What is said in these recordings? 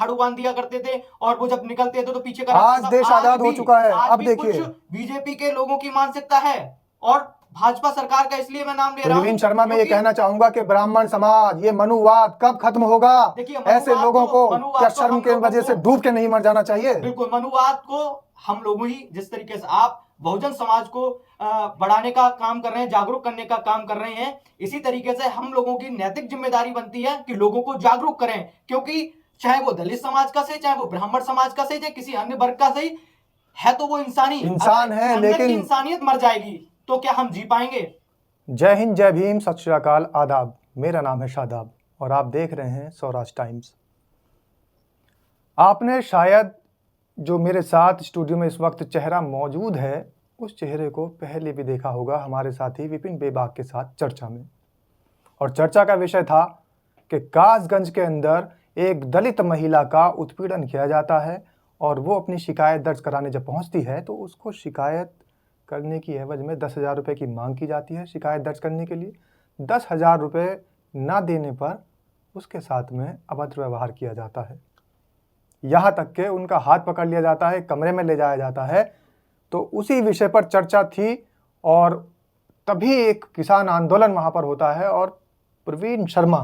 झाड़ू बांध दिया करते थे और वो जब निकलते थे तो पीछे का आज देश आजाद हो चुका है। अब देखिए बीजेपी के लोगों की मानसिकता है और भाजपा सरकार का, इसलिए मैं नाम ले रहा हूं। प्रवीण शर्मा, मैं ये कहना चाहूंगा कि ब्राह्मण समाज, ये मनुवाद कब खत्म होगा? ऐसे लोगों को क्या शर्म के वजह से डूब के नहीं मर जाना चाहिए? बिल्कुल, मनुवाद को हम लोग ही, जिस तरीके से आप बहुजन समाज को बढ़ाने का काम कर रहे हैं, जागरूक करने का काम कर रहे हैं, इसी तरीके से हम लोगों की नैतिक जिम्मेदारी बनती है कि लोगों को जागरूक करें। क्योंकि चाहे वो दलित समाज का सही, चाहे वो ब्राह्मण समाज का सही, चाहे किसी अन्य वर्ग का सही है, तो वो इंसान है, लेकिन इंसानियत मर जाएगी तो क्या हम जी पाएंगे? जय हिंद, जय भीम, सत श्री अकाल, आदाब। मेरा नाम है शादाब और आप देख रहे हैं स्वराज टाइम्स। आपने शायद जो मेरे साथ स्टूडियो में इस वक्त चेहरा मौजूद है, उस चेहरे को पहले भी देखा होगा हमारे साथी विपिन बेबाक के साथ चर्चा में। और चर्चा का विषय था कि कासगंज के अंदर एक दलित महिला का उत्पीड़न किया जाता है और वो अपनी शिकायत दर्ज कराने जब पहुंचती है तो उसको शिकायत करने की एवज में 10,000 रुपये की मांग की जाती है शिकायत दर्ज करने के लिए। 10,000 रुपये ना देने पर उसके साथ में अभद्र व्यवहार किया जाता है, यहाँ तक कि उनका हाथ पकड़ लिया जाता है, कमरे में ले जाया जाता है। तो उसी विषय पर चर्चा थी और तभी एक किसान आंदोलन वहाँ पर होता है। और प्रवीण शर्मा,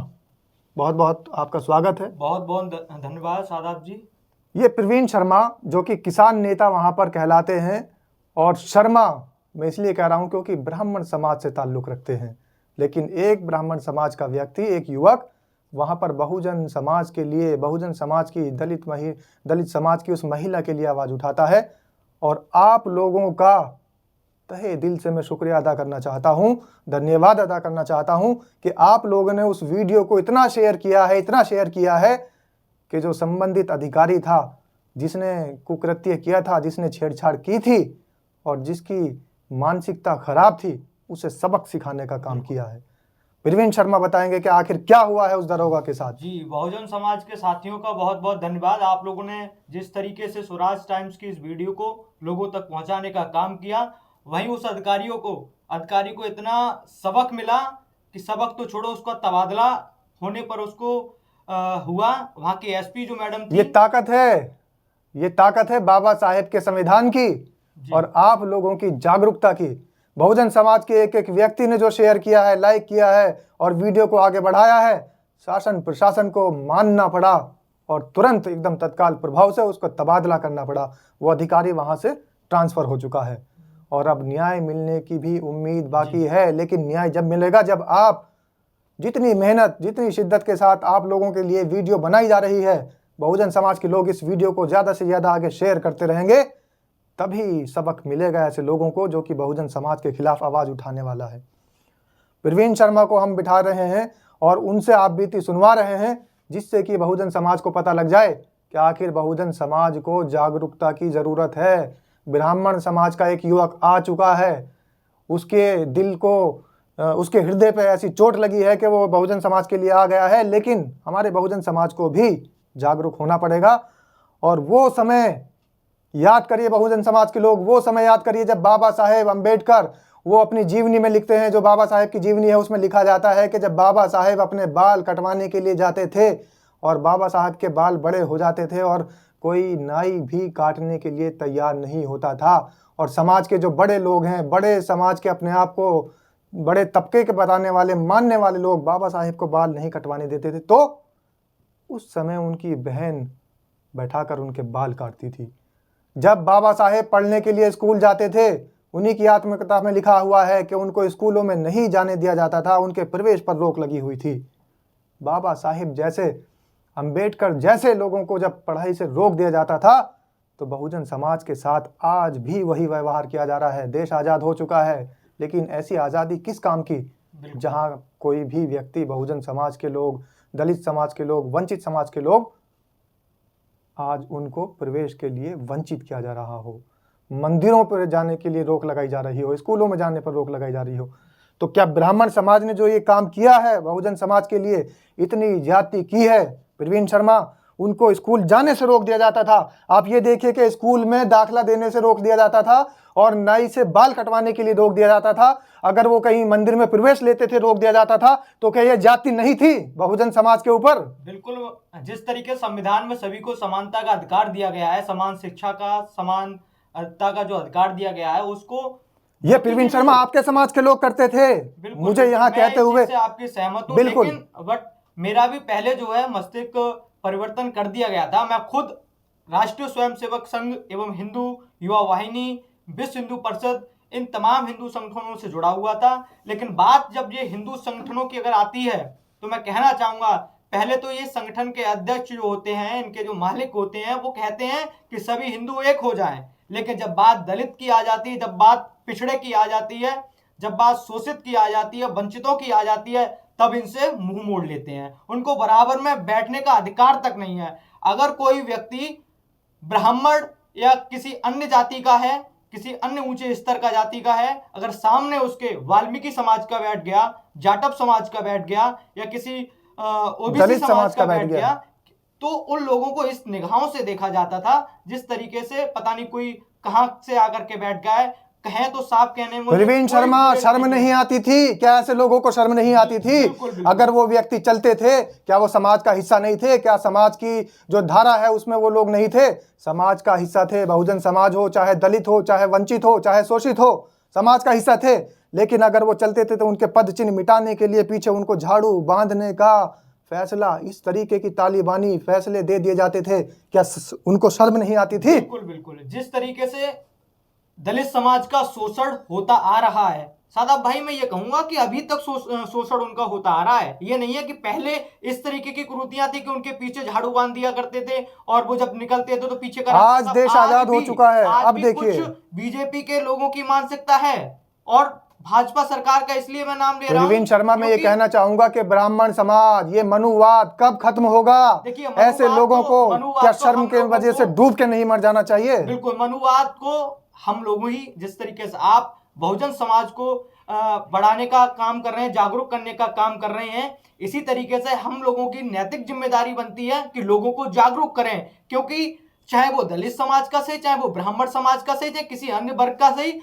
बहुत बहुत आपका स्वागत है। बहुत बहुत धन्यवाद शादाब जी। ये प्रवीण शर्मा जो कि किसान नेता वहाँ पर कहलाते हैं, और शर्मा मैं इसलिए कह रहा हूँ क्योंकि ब्राह्मण समाज से ताल्लुक़ रखते हैं। लेकिन एक ब्राह्मण समाज का व्यक्ति, एक युवक वहाँ पर बहुजन समाज के लिए, बहुजन समाज की दलित समाज की उस महिला के लिए आवाज़ उठाता है। और आप लोगों का तहे दिल से मैं शुक्रिया अदा करना चाहता हूँ, धन्यवाद अदा करना चाहता हूँ कि आप लोगों ने उस वीडियो को इतना शेयर किया है कि जो संबंधित अधिकारी था, जिसने कुकृत्य किया था, जिसने छेड़छाड़ की थी और जिसकी मानसिकता खराब थी, उसे सबक सिखाने का काम किया है। प्रवीण शर्मा बताएंगे कि आखिर क्या हुआ है उस दरोगा के साथ। जी, बहुजन समाज के साथियों का बहुत बहुत धन्यवाद। आप लोगों ने जिस तरीके से स्वराज टाइम्स की इस वीडियो को लोगों तक पहुंचाने का काम किया, वहीं उस अधिकारी को इतना सबक मिला कि सबक तो छोड़ो, उसका तबादला होने पर उसको हुआ। वहाँ की एसपी जो मैडम थी, ये ताकत है बाबा साहेब के संविधान की और आप लोगों की जागरूकता की। बहुजन समाज के एक एक व्यक्ति ने जो शेयर किया है, लाइक किया है और वीडियो को आगे बढ़ाया है, शासन प्रशासन को मानना पड़ा और तुरंत एकदम तत्काल प्रभाव से उसको तबादला करना पड़ा। वो अधिकारी वहां से ट्रांसफर हो चुका है और अब न्याय मिलने की भी उम्मीद बाकी है। लेकिन न्याय जब मिलेगा, जब आप जितनी मेहनत, जितनी शिद्दत के साथ आप लोगों के लिए वीडियो बनाई जा रही है, बहुजन समाज के लोग इस वीडियो को ज़्यादा से ज़्यादा आगे शेयर करते रहेंगे, तभी सबक मिलेगा ऐसे लोगों को जो कि बहुजन समाज के खिलाफ आवाज़ उठाने वाला है। प्रवीण शर्मा को हम बिठा रहे हैं और उनसे आप बीती सुनवा रहे हैं, जिससे कि बहुजन समाज को पता लग जाए कि आखिर बहुजन समाज को जागरूकता की ज़रूरत है। ब्राह्मण समाज का एक युवक आ चुका है, उसके दिल को, उसके हृदय पे ऐसी चोट लगी है कि वो बहुजन समाज के लिए आ गया है। लेकिन हमारे बहुजन समाज को भी जागरूक होना पड़ेगा। और वो समय याद करिए बहुजन समाज के लोग, वो समय याद करिए जब बाबा साहेब अम्बेडकर वो अपनी जीवनी में लिखते हैं, जो बाबा साहेब की जीवनी है उसमें लिखा जाता है कि जब बाबा साहेब अपने बाल कटवाने के लिए जाते थे और बाबा साहब के बाल बड़े हो जाते थे और कोई नाई भी काटने के लिए तैयार नहीं होता था, और समाज के जो बड़े लोग हैं, बड़े समाज के अपने आप को बड़े तबके के बताने वाले, मानने वाले लोग बाबा साहेब को बाल नहीं कटवाने देते थे, तो उस समय उनकी बहन बैठाकर उनके बाल काटती थी। जब बाबा साहेब पढ़ने के लिए स्कूल जाते थे, उन्हीं की आत्मकथा में लिखा हुआ है कि उनको स्कूलों में नहीं जाने दिया जाता था, उनके प्रवेश पर रोक लगी हुई थी। बाबा साहेब जैसे, अंबेडकर जैसे लोगों को जब पढ़ाई से रोक दिया जाता था, तो बहुजन समाज के साथ आज भी वही व्यवहार किया जा रहा है। देश आज़ाद हो चुका है, लेकिन ऐसी आज़ादी किस काम की जहाँ कोई भी व्यक्ति, बहुजन समाज के लोग, दलित समाज के लोग, वंचित समाज के लोग, आज उनको प्रवेश के लिए वंचित किया जा रहा हो, मंदिरों पर जाने के लिए रोक लगाई जा रही हो, स्कूलों में जाने पर रोक लगाई जा रही हो। तो क्या ब्राह्मण समाज ने जो ये काम किया है बहुजन समाज के लिए, इतनी ज्यादती की है प्रवीण शर्मा, उनको स्कूल जाने से रोक दिया जाता था। आप ये देखिए कि स्कूल में दाखिला देने से रोक दिया जाता था और नाई से बाल कटवाने के लिए रोक दिया जाता था। अगर वो कहीं मंदिर में प्रवेश लेते थे रोक दिया जाता था। तो क्या यह जाति नहीं थी बहुजन समाज के ऊपर? बिल्कुल, जिस तरीके संविधान में सभी को समानता का अधिकार दिया गया है, समान शिक्षा का, समानता का जो अधिकार दिया गया है, उसको ये प्रवीण शर्मा आपके समाज के लोग करते थे, बिल्कुल, मुझे यहाँ मैं कहते इस हुए। चीज से आपकी सहमत हूँ, बिल्कुल। लेकिन बट मेरा भी पहले जो है मस्तिष्क परिवर्तन कर दिया गया था। मैं खुद राष्ट्रीय स्वयंसेवक संघ एवं हिंदू युवा वाहिनी, विश्व हिंदू परिषद, इन तमाम हिंदू संगठनों से जुड़ा हुआ था। लेकिन बात जब ये हिंदू संगठनों की अगर आती है तो मैं कहना चाहूंगा, पहले तो ये संगठन के अध्यक्ष जो होते हैं, इनके जो मालिक होते हैं, वो कहते हैं कि सभी हिंदू एक हो जाएं। लेकिन जब बात दलित की आ जाती है, जब बात पिछड़े की आ जाती है, जब बात शोषित की आ जाती है, वंचितों की आ जाती है, तब इनसे मुंह मोड़ लेते हैं। उनको बराबर में बैठने का अधिकार तक नहीं है। अगर कोई व्यक्ति ब्राह्मण या किसी अन्य जाति का है, किसी अन्य ऊंचे स्तर का जाति का है, अगर सामने उसके वाल्मीकि समाज का बैठ गया, जाटव समाज का बैठ गया या किसी ओबीसी दलित समाज का बैठ गया, तो उन लोगों को इस निगाहों से देखा जाता था जिस तरीके से पता नहीं कोई कहां से आकर के बैठ गया है। कहें तो साफ कहने में प्रवीण शर्मा, शर्म नहीं आती थी क्या? ऐसे लोगों को शर्म नहीं आती थी? बिल्कुल। अगर वो व्यक्ति चलते थे, क्या वो समाज का हिस्सा नहीं थे? क्या समाज की जो धारा है उसमें वो लोग नहीं थे? समाज का हिस्सा थे। बहुजन समाज हो, चाहे दलित हो, चाहे वंचित हो, चाहे शोषित हो, समाज का हिस्सा थे। लेकिन अगर वो चलते थे तो उनके पद चिन्ह मिटाने के लिए पीछे उनको झाड़ू बांधने का फैसला, इस तरीके की तालिबानी फैसले दे दिए जाते थे। क्या उनको शर्म नहीं आती थी? बिल्कुल। जिस तरीके से दलित समाज का शोषण होता आ रहा है, सादाब भाई, मैं ये कहूंगा कि अभी तक शोषण उनका होता आ रहा है। ये नहीं है कि पहले इस तरीके की कुरीतियां थी कि उनके पीछे झाड़ू बांध दिया करते थे और वो जब निकलते थे तो पीछे का आज देश आजाद हो चुका है। अब देखिए, बीजेपी के लोगों की मानसिकता है और भाजपा सरकार का, इसलिए मैं नाम ले रहा हूं। प्रवीण शर्मा, मैं ये कहना चाहूंगा कि ब्राह्मण समाज, ये मनुवाद कब खत्म होगा? ऐसे लोगों को क्या शर्म के वजह से डूब के नहीं मर जाना चाहिए? बिल्कुल, मनुवाद को हम लोग ही, जिस तरीके से आप बहुजन समाज को बढ़ाने का काम कर रहे हैं, जागरूक करने का काम कर रहे हैं, इसी तरीके से हम लोगों की नैतिक जिम्मेदारी बनती है कि लोगों को जागरूक करें। क्योंकि चाहे वो दलित समाज का सही, चाहे वो ब्राह्मण समाज का सही, चाहे किसी अन्य वर्ग का सही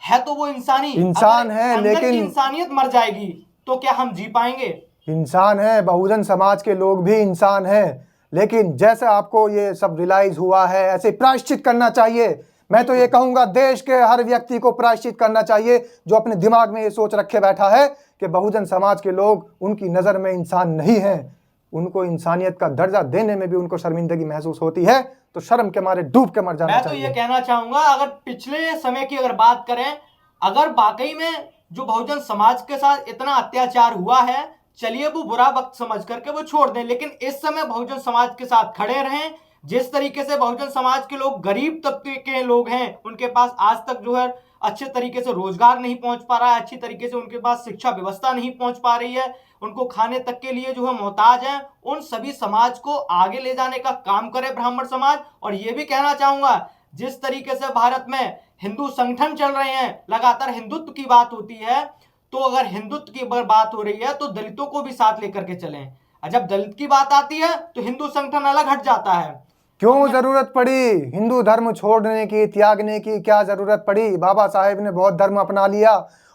है, तो वो इंसान है। लेकिन इंसानियत मर जाएगी तो क्या हम जी पाएंगे? इंसान है, बहुजन समाज के लोग भी इंसान हैं। लेकिन जैसे आपको ये सब रियलाइज हुआ है, ऐसे प्रायश्चित करना चाहिए। मैं तो ये कहूंगा, देश के हर व्यक्ति को प्रायश्चित करना चाहिए जो अपने दिमाग में ये सोच रखे बैठा है कि बहुजन समाज के लोग उनकी नज़र में इंसान नहीं हैं। उनको इंसानियत का दर्जा देने में भी उनको शर्मिंदगी महसूस होती है, तो शर्म के मारे डूब के मर जाना चाहिए। मैं तो ये कहना चाहूंगा, अगर पिछले समय की अगर बात करें, अगर वाकई में जो बहुजन समाज के साथ इतना अत्याचार हुआ है, चलिए वो बुरा वक्त समझ करके वो छोड़ दें, लेकिन इस समय बहुजन समाज के साथ खड़े रहें। जिस तरीके से बहुजन समाज के लोग, गरीब तबके के लोग हैं, उनके पास आज तक जो है अच्छे तरीके से रोजगार नहीं पहुंच पा रहा है, अच्छी तरीके से उनके पास शिक्षा व्यवस्था नहीं पहुंच पा रही है, उनको खाने तक के लिए जो है मोहताज हैं, उन सभी समाज को आगे ले जाने का काम करे ब्राह्मण समाज। और ये भी कहना चाहूंगा, जिस तरीके से भारत में हिंदू संगठन चल रहे हैं, लगातार हिंदुत्व की बात होती है, तो अगर हिंदुत्व की बात हो रही है तो दलितों को भी साथ लेकर के चलें। जब दलित की बात आती है तो हिंदू संगठन अलग हट जाता है। क्यों जरूरत पड़ी हिंदू धर्म छोड़ने की, त्यागने की? क्या जरूरत पड़ी? बाबा साहेब ने बहुत धर्म अपना लिया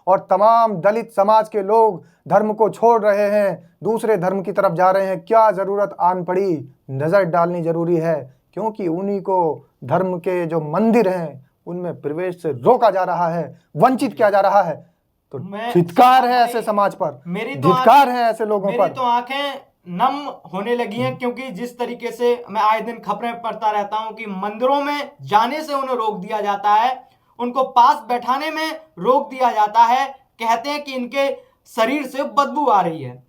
और तमाम दलित समाज के लोग धर्म को छोड़ रहे हैं, दूसरे धर्म की तरफ जा रहे हैं। क्या जरूरत आन पड़ी? नजर डालनी जरूरी है, क्योंकि उन्हीं को धर्म के जो मंदिर हैं उनमें प्रवेश से रोका जा रहा है, वंचित किया जा रहा है। तो धिक्कार है ऐसे समाज पर, धिक्कार है ऐसे लोगों पर। मेरी तो आंखें नम होने लगी हैं, क्योंकि जिस तरीके से मैं आए दिन खबरें पढ़ता रहता हूं कि मंदिरों में जाने से उन्हें रोक दिया जाता है, उनको पास बैठाने में रोक दिया जाता है। कहते हैं कि इनके शरीर से बदबू आ रही है,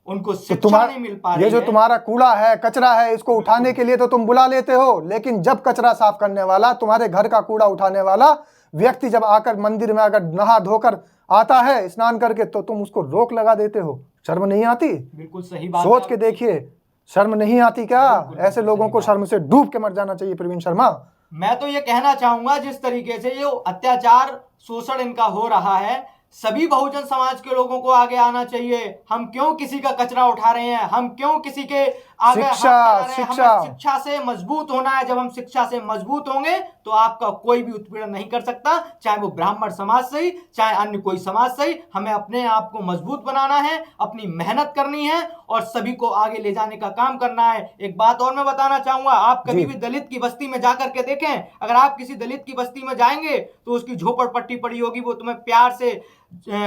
उनको शिक्षा नहीं मिल पा रही है। ये जो तुम्हारा कूड़ा है, कचरा है, इसको उठाने के लिए तो तुम बुला लेते हो, लेकिन जब कचरा साफ करने वाला, तुम्हारे घर का कूड़ा उठाने वाला व्यक्ति जब आकर मंदिर में अगर नहा धोकर आता है स्नान करके, तो तुम उसको रोक लगा देते हो। शर्म नहीं आती? बिल्कुल सही बात। सोच के देखिए, शर्म नहीं आती क्या? ऐसे लोगों को शर्म से डूब के मर जाना चाहिए। प्रवीण शर्मा, मैं तो ये कहना चाहूंगा, जिस तरीके से ये अत्याचार शोषण इनका हो रहा है, सभी बहुजन समाज के लोगों को आगे आना चाहिए। हम क्यों किसी का कचरा उठा रहे हैं, हम क्यों किसी के आगे हाथ फैला रहे हैं? हमें शिक्षा से मजबूत होना है। जब हम शिक्षा से मजबूत होंगे तो आपका कोई भी उत्पीड़न नहीं कर सकता, चाहे वो ब्राह्मण समाज से ही, चाहे अन्य कोई समाज से ही। हमें अपने आप को मजबूत बनाना है, अपनी मेहनत करनी है और सभी को आगे ले जाने का काम करना है। एक बात और मैं बताना चाहूंगा, आप कभी भी दलित की बस्ती में जाकर के देखें, अगर आप किसी दलित की बस्ती में जाएंगे तो उसकी झोपड़पट्टी पड़ी होगी, वो तुम्हें प्यार से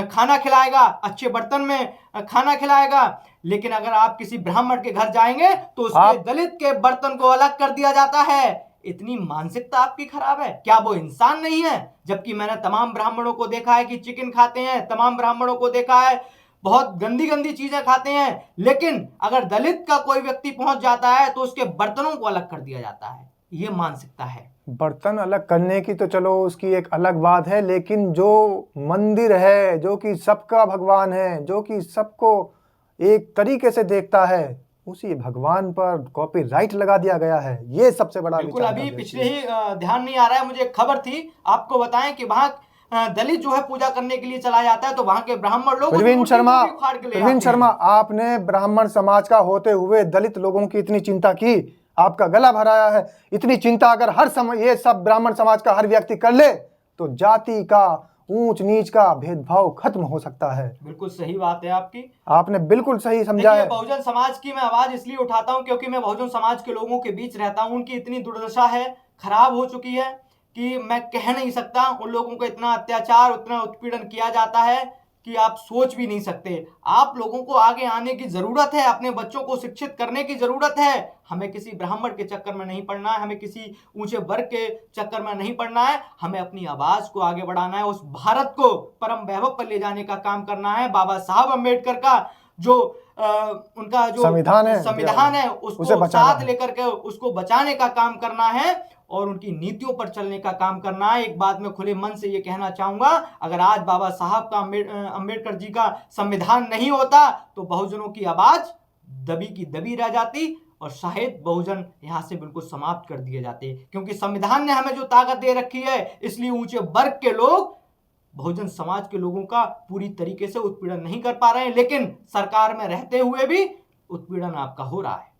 खाना खिलाएगा, अच्छे बर्तन में खाना खिलाएगा। लेकिन अगर आप किसी ब्राह्मण के घर जाएंगे तो उसके दलित के बर्तन को अलग कर दिया जाता है। इतनी मानसिकता आपकी खराब है। क्या वो इंसान नहीं है? जबकि मैंने तमाम ब्राह्मणों को देखा है कि चिकन खाते हैं, तमाम ब्राह्मणों को देखा है बहुत गंदी गंदी चीजें खाते हैं, लेकिन अगर दलित का कोई व्यक्ति पहुंच जाता है तो उसके बर्तनों को अलग कर दिया जाता है। ये मानसिकता है। बर्तन अलग करने की तो चलो उसकी एक अलग बात है, लेकिन जो मंदिर है, जो कि सबका भगवान है, जो कि सबको एक तरीके से देखता है, उसी भगवान पर कॉपीराइट लगा दिया गया है। ये सबसे बड़ा बिल्कुल। अभी पिछले ही ध्यान नहीं आ रहा है मुझे, एक खबर थी, आपको बताएं कि वहां दलित जो है पूजा करने के लिए चला जाता है तो वहां के ब्राह्मण लोग प्रवीण शर्मा, आपने ब्राह्मण समाज का होते हुए दलित लोगों की इतनी चिंता की, आपका गला भराया है। इतनी चिंता अगर हर समय ये सब ब्राह्मण समाज का हर व्यक्ति कर ले तो जाति का, ऊंच नीच का भेदभाव खत्म हो सकता है। बिल्कुल सही बात है आपकी, आपने बिल्कुल सही समझा है। बहुजन समाज की मैं आवाज इसलिए उठाता हूं क्योंकि मैं बहुजन समाज के लोगों के बीच रहता हूं। उनकी इतनी दुर्दशा है, खराब हो चुकी है कि मैं कह नहीं सकता। उन लोगों को इतना अत्याचार, उतना उत्पीड़न किया जाता है कि आप सोच भी नहीं सकते। आप लोगों को आगे आने की जरूरत है, अपने बच्चों को शिक्षित करने की जरूरत है। हमें किसी ब्राह्मण के चक्कर में नहीं पड़ना है, हमें किसी ऊंचे वर्ग के चक्कर में नहीं पड़ना है। हमें अपनी आवाज को आगे बढ़ाना है, उस भारत को परम वैभव पर ले जाने का काम करना है। बाबा साहब अम्बेडकर का जो उनका जो संविधान है उसको साथ लेकर के उसको बचाने का काम करना है और उनकी नीतियों पर चलने का काम करना है। एक बात मैं खुले मन से ये कहना चाहूंगा, अगर आज बाबा साहब का अम्बेडकर जी का संविधान नहीं होता तो बहुजनों की आवाज दबी की दबी रह जाती और शायद बहुजन यहां से बिल्कुल समाप्त कर दिए जाते। क्योंकि संविधान ने हमें जो ताकत दे रखी है, इसलिए ऊंचे वर्ग के लोग बहुजन समाज के लोगों का पूरी तरीके से उत्पीड़न नहीं कर पा रहे हैं। लेकिन सरकार में रहते हुए भी उत्पीड़न आपका हो रहा है,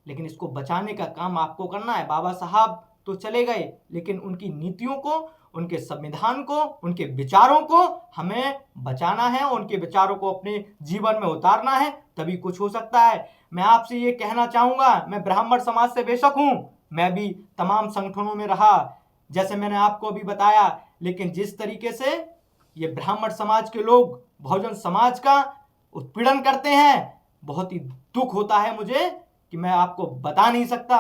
लेकिन इसको बचाने का काम आपको करना है। बाबा साहब तो चले गए, लेकिन उनकी नीतियों को, उनके संविधान को, उनके विचारों को हमें बचाना है, उनके विचारों को अपने जीवन में उतारना है, तभी कुछ हो सकता है। मैं आपसे ये कहना चाहूंगा, मैं ब्राह्मण समाज से बेशक हूं, मैं भी तमाम संगठनों में रहा जैसे मैंने आपको अभी बताया, लेकिन जिस तरीके से ये ब्राह्मण समाज के लोग बहुजन समाज का उत्पीड़न करते हैं, बहुत ही दुख होता है मुझे कि मैं आपको बता नहीं सकता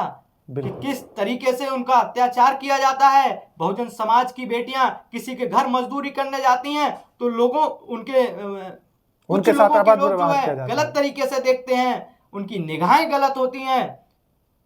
कि किस तरीके से उनका अत्याचार किया जाता है। बहुजन समाज की बेटियां किसी के घर मजदूरी करने जाती हैं तो लोगों उनके साथ लोग जो है गलत तरीके से देखते हैं, उनकी निगाहें गलत होती हैं।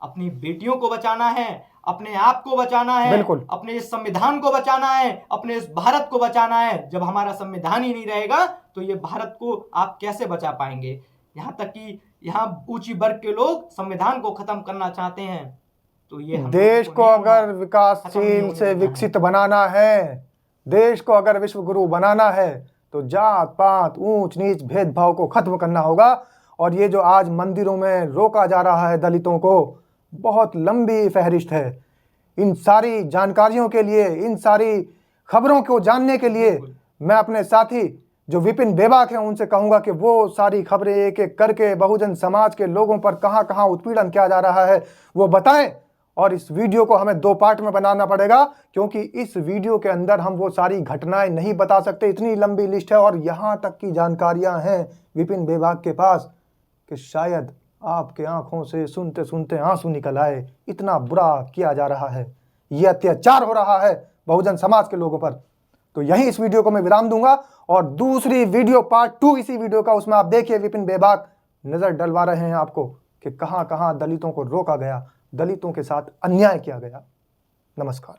अपनी बेटियों को बचाना है, अपने आप को बचाना है, अपने इस संविधान को बचाना है, अपने इस भारत को बचाना है। जब हमारा संविधान ही नहीं रहेगा तो ये भारत को आप कैसे बचा पाएंगे? यहाँ तक कि यहाँ ऊंची वर्ग के लोग संविधान को खत्म करना चाहते हैं। तो ये देश को अगर विकासशील से विकसित बनाना है, देश को अगर विश्व गुरु बनाना है तो जात पात, ऊंच नीच भेदभाव को खत्म करना होगा। और ये जो आज मंदिरों में रोका जा रहा है दलितों को, बहुत लंबी फहरिस्त है। इन सारी जानकारियों के लिए, इन सारी खबरों को जानने के लिए मैं अपने साथी जो विपिन बेबाक हैं उनसे कहूंगा कि वो सारी खबरें एक एक करके बहुजन समाज के लोगों पर कहां कहां उत्पीड़न किया जा रहा है वो बताएं। और इस वीडियो को हमें 2 पार्ट में बनाना पड़ेगा, क्योंकि इस वीडियो के अंदर हम वो सारी घटनाएं नहीं बता सकते, इतनी लंबी लिस्ट है और यहाँ तक की जानकारियां हैं विपिन बेबाक के पास कि शायद आपके आंखों से सुनते सुनते आंसू निकल आए। इतना बुरा किया जा रहा है, ये अत्याचार हो रहा है बहुजन समाज के लोगों पर। तो यही इस वीडियो को मैं विराम दूंगा और दूसरी वीडियो पार्ट 2 इसी वीडियो का, उसमें आप देखिए विपिन बेबाक नजर डलवा रहे हैं आपको कि कहां कहां दलितों को रोका गया, दलितों के साथ अन्याय किया गया। नमस्कार।